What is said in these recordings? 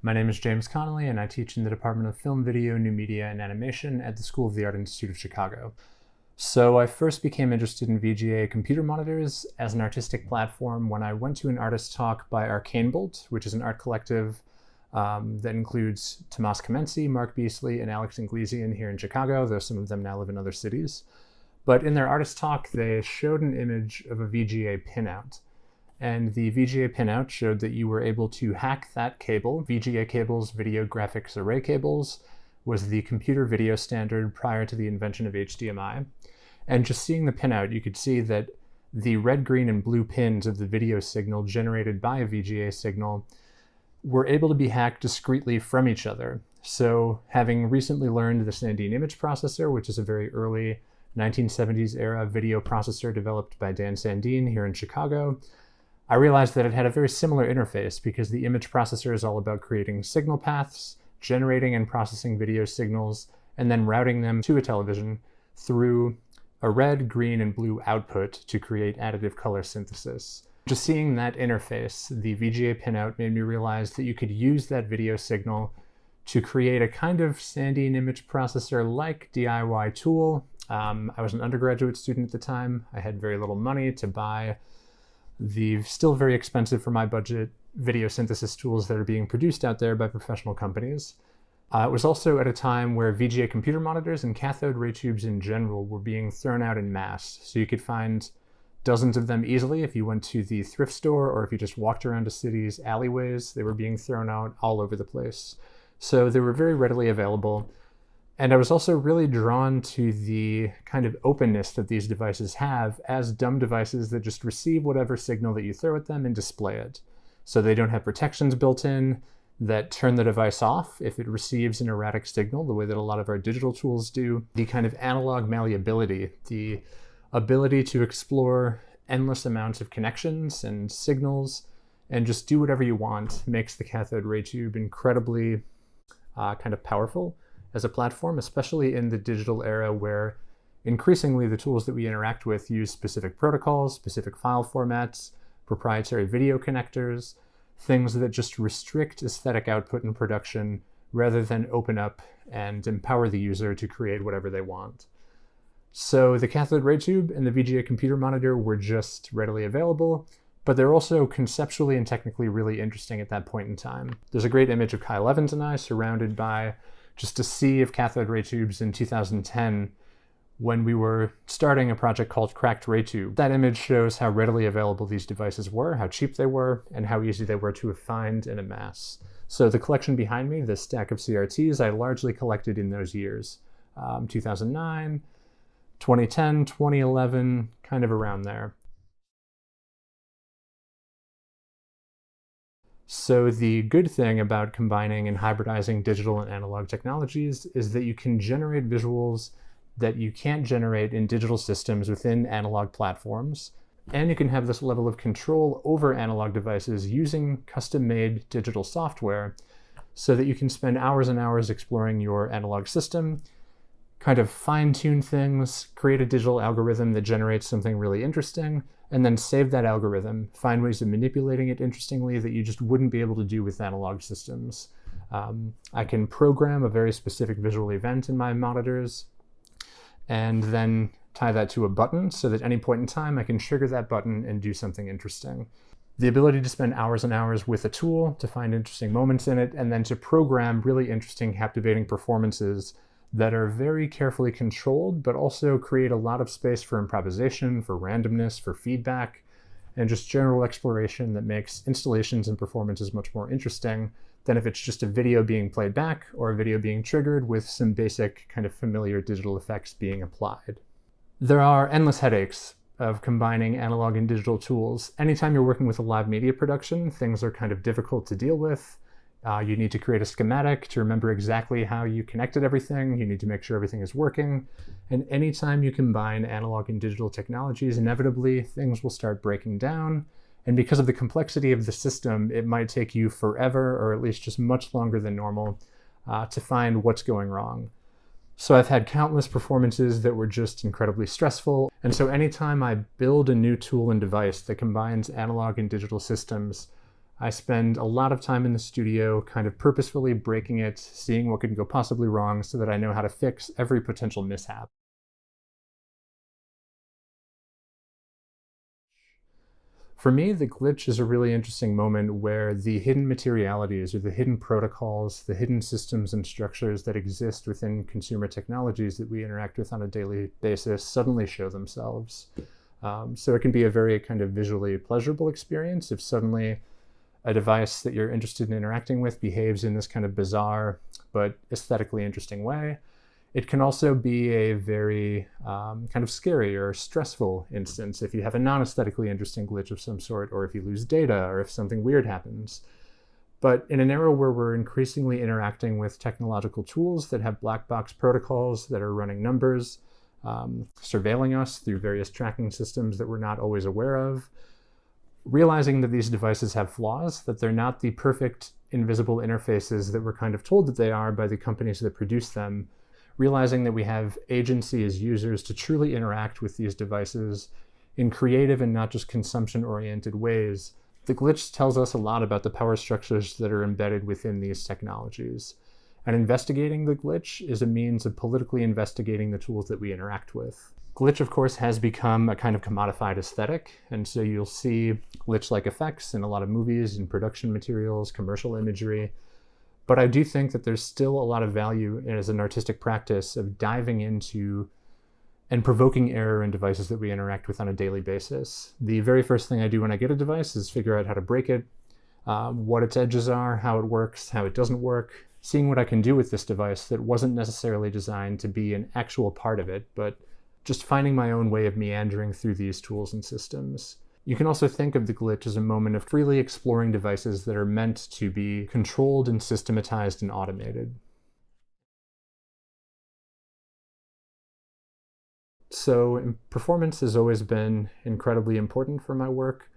My name is James Connolly, and I teach in the Department of Film, Video, New Media, and Animation at the School of the Art Institute of Chicago. So I first became interested in VGA computer monitors as an artistic platform when I went to an artist talk by Arcane Bolt, which is an art collective that includes Tomas Kamenci, Mark Beasley, and Alex Inglesian here in Chicago, though some of them now live in other cities. But in their artist talk, they showed an image of a VGA pinout. And the VGA pinout showed that you were able to hack that cable. VGA cables, video graphics array cables, was the computer video standard prior to the invention of HDMI. And just seeing the pinout, you could see that the red, green, and blue pins of the video signal generated by a VGA signal were able to be hacked discretely from each other. So having recently learned the Sandine image processor, which is a very early 1970s era video processor developed by Dan Sandine here in Chicago, I realized that it had a very similar interface because the image processor is all about creating signal paths, generating and processing video signals, and then routing them to a television through a red, green, and blue output to create additive color synthesis. Just seeing that interface, the VGA pinout, made me realize that you could use that video signal to create a kind of Sandine image processor-like DIY tool. I was an undergraduate student at the time. I had very little money to buy the still very expensive for my budget video synthesis tools that are being produced out there by professional companies. It was also at a time where VGA computer monitors and cathode ray tubes in general were being thrown out in mass. So you could find dozens of them easily if you went to the thrift store or if you just walked around a city's alleyways. They were being thrown out all over the place. So they were very readily available. And I was also really drawn to the kind of openness that these devices have as dumb devices that just receive whatever signal that you throw at them and display it. So they don't have protections built in that turn the device off if it receives an erratic signal, the way that a lot of our digital tools do. The kind of analog malleability, the ability to explore endless amounts of connections and signals and just do whatever you want makes the cathode ray tube incredibly kind of powerful as a platform, especially in the digital era where increasingly the tools that we interact with use specific protocols, specific file formats, proprietary video connectors, things that just restrict aesthetic output in production rather than open up and empower the user to create whatever they want. So the cathode ray tube and the VGA computer monitor were just readily available, but they're also conceptually and technically really interesting at that point in time. There's a great image of Kyle Evans and I surrounded by just a sea of cathode ray tubes in 2010 when we were starting a project called Cracked Ray Tube. That image shows how readily available these devices were, how cheap they were, and how easy they were to find and amass. So the collection behind me, this stack of CRTs, I largely collected in those years. 2009, 2010, 2011, kind of around there. So the good thing about combining and hybridizing digital and analog technologies is that you can generate visuals that you can't generate in digital systems within analog platforms. And you can have this level of control over analog devices using custom-made digital software so that you can spend hours and hours exploring your analog system, kind of fine-tune things, create a digital algorithm that generates something really interesting, and then save that algorithm, find ways of manipulating it interestingly that you just wouldn't be able to do with analog systems. I can program a very specific visual event in my monitors and then tie that to a button so that at any point in time I can trigger that button and do something interesting. The ability to spend hours and hours with a tool to find interesting moments in it and then to program really interesting, captivating performances that are very carefully controlled, but also create a lot of space for improvisation, for randomness, for feedback, and just general exploration that makes installations and performances much more interesting than if it's just a video being played back or a video being triggered with some basic kind of familiar digital effects being applied. There are endless headaches of combining analog and digital tools. Anytime you're working with a live media production, things are kind of difficult to deal with. You need to create a schematic to remember exactly how you connected everything. You need to make sure everything is working. And anytime you combine analog and digital technologies, inevitably things will start breaking down. And because of the complexity of the system, it might take you forever, or at least just much longer than normal, to find what's going wrong. So I've had countless performances that were just incredibly stressful. And so anytime I build a new tool and device that combines analog and digital systems, I spend a lot of time in the studio kind of purposefully breaking it, seeing what could go possibly wrong so that I know how to fix every potential mishap. For me, the glitch is a really interesting moment where the hidden materialities or the hidden protocols, the hidden systems and structures that exist within consumer technologies that we interact with on a daily basis suddenly show themselves. So it can be a very kind of visually pleasurable experience if suddenly a device that you're interested in interacting with behaves in this kind of bizarre but aesthetically interesting way. It can also be a very kind of scary or stressful instance if you have a non-aesthetically interesting glitch of some sort, or if you lose data, or if something weird happens. But in an era where we're increasingly interacting with technological tools that have black box protocols that are running numbers, surveilling us through various tracking systems that we're not always aware of, realizing that these devices have flaws, that they're not the perfect invisible interfaces that we're kind of told that they are by the companies that produce them, realizing that we have agency as users to truly interact with these devices in creative and not just consumption-oriented ways. The glitch tells us a lot about the power structures that are embedded within these technologies. And investigating the glitch is a means of politically investigating the tools that we interact with. Glitch, of course, has become a kind of commodified aesthetic, and so you'll see glitch-like effects in a lot of movies and production materials, commercial imagery. But I do think that there's still a lot of value as an artistic practice of diving into and provoking error in devices that we interact with on a daily basis. The very first thing I do when I get a device is figure out how to break it, what its edges are, how it works, how it doesn't work, seeing what I can do with this device that wasn't necessarily designed to be an actual part of it, but just finding my own way of meandering through these tools and systems. You can also think of the glitch as a moment of freely exploring devices that are meant to be controlled and systematized and automated. So performance has always been incredibly important for my work.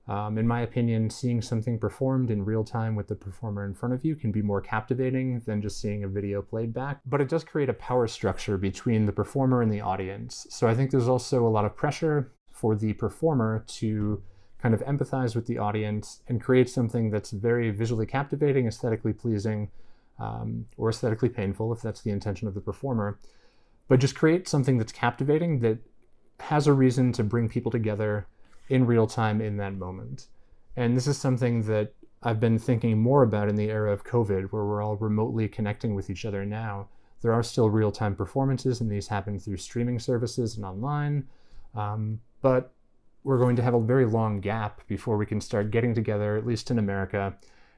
In my opinion, seeing something performed in real time with the performer in front of you can be more captivating than just seeing a video played back. But it does create a power structure between the performer and the audience. So I think there's also a lot of pressure for the performer to kind of empathize with the audience and create something that's very visually captivating, aesthetically pleasing, or aesthetically painful if that's the intention of the performer. But just create something that's captivating, that has a reason to bring people together in real time in that moment. And this is something that I've been thinking more about in the era of COVID, where we're all remotely connecting with each other now. There are still real-time performances, and these happen through streaming services and online. But we're going to have a very long gap before we can start getting together, at least in America,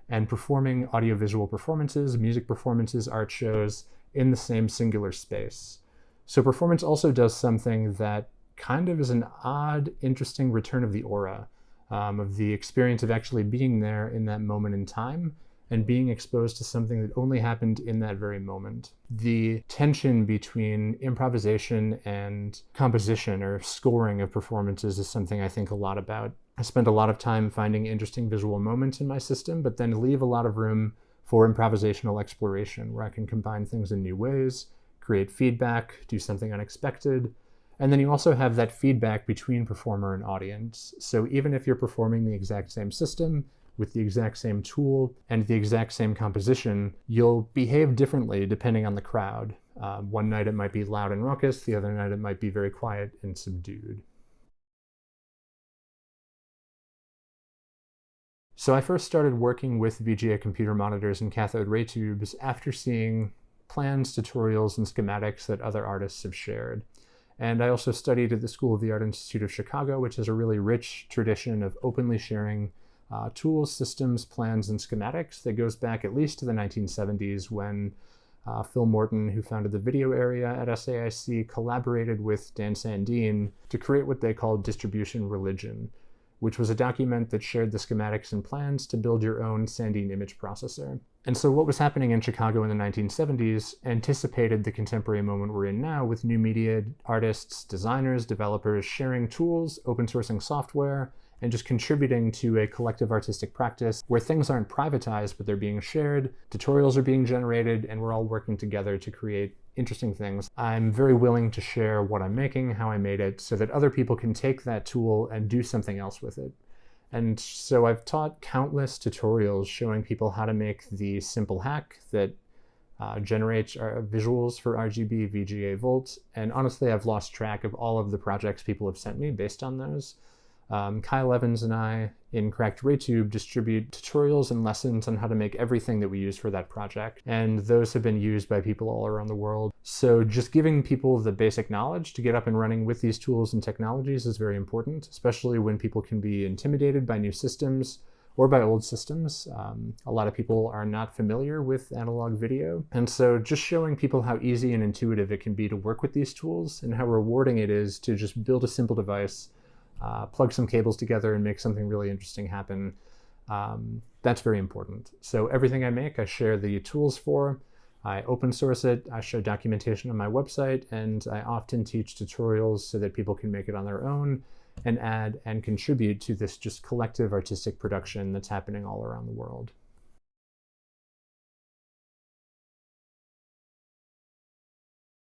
and performing audiovisual performances, music performances, art shows in the same singular space. So performance also does something that kind of is an odd, interesting return of the aura, of the experience of actually being there in that moment in time and being exposed to something that only happened in that very moment. The tension between improvisation and composition or scoring of performances is something I think a lot about. I spend a lot of time finding interesting visual moments in my system, but then leave a lot of room for improvisational exploration, where I can combine things in new ways, create feedback, do something unexpected. And then you also have that feedback between performer and audience. So even if you're performing the exact same system with the exact same tool and the exact same composition, you'll behave differently depending on the crowd. One night it might be loud and raucous, the other night it might be very quiet and subdued. So I first started working with VGA computer monitors and cathode ray tubes after seeing plans, tutorials, and schematics that other artists have shared. And I also studied at the School of the Art Institute of Chicago, which has a really rich tradition of openly sharing tools, systems, plans, and schematics that goes back at least to the 1970s, when Phil Morton, who founded the video area at SAIC, collaborated with Dan Sandine to create what they called Distribution Religion, which was a document that shared the schematics and plans to build your own Sandine image processor. And so what was happening in Chicago in the 1970s anticipated the contemporary moment we're in now, with new media artists, designers, developers sharing tools, open sourcing software, and just contributing to a collective artistic practice where things aren't privatized, but they're being shared, tutorials are being generated, and we're all working together to create interesting things. I'm very willing to share what I'm making, how I made it, so that other people can take that tool and do something else with it. And so I've taught countless tutorials showing people how to make the simple hack that generates visuals for RGB, VGA, Volt. And honestly, I've lost track of all of the projects people have sent me based on those. Kyle Evans and I in Cracked RayTube distribute tutorials and lessons on how to make everything that we use for that project. And those have been used by people all around the world. So just giving people the basic knowledge to get up and running with these tools and technologies is very important, especially when people can be intimidated by new systems or by old systems. A lot of people are not familiar with analog video. And so just showing people how easy and intuitive it can be to work with these tools and how rewarding it is to just build a simple device, plug some cables together and make something really interesting happen. That's very important. So everything I make, I share the tools for. I open source it, I show documentation on my website, and I often teach tutorials so that people can make it on their own and add and contribute to this just collective artistic production that's happening all around the world.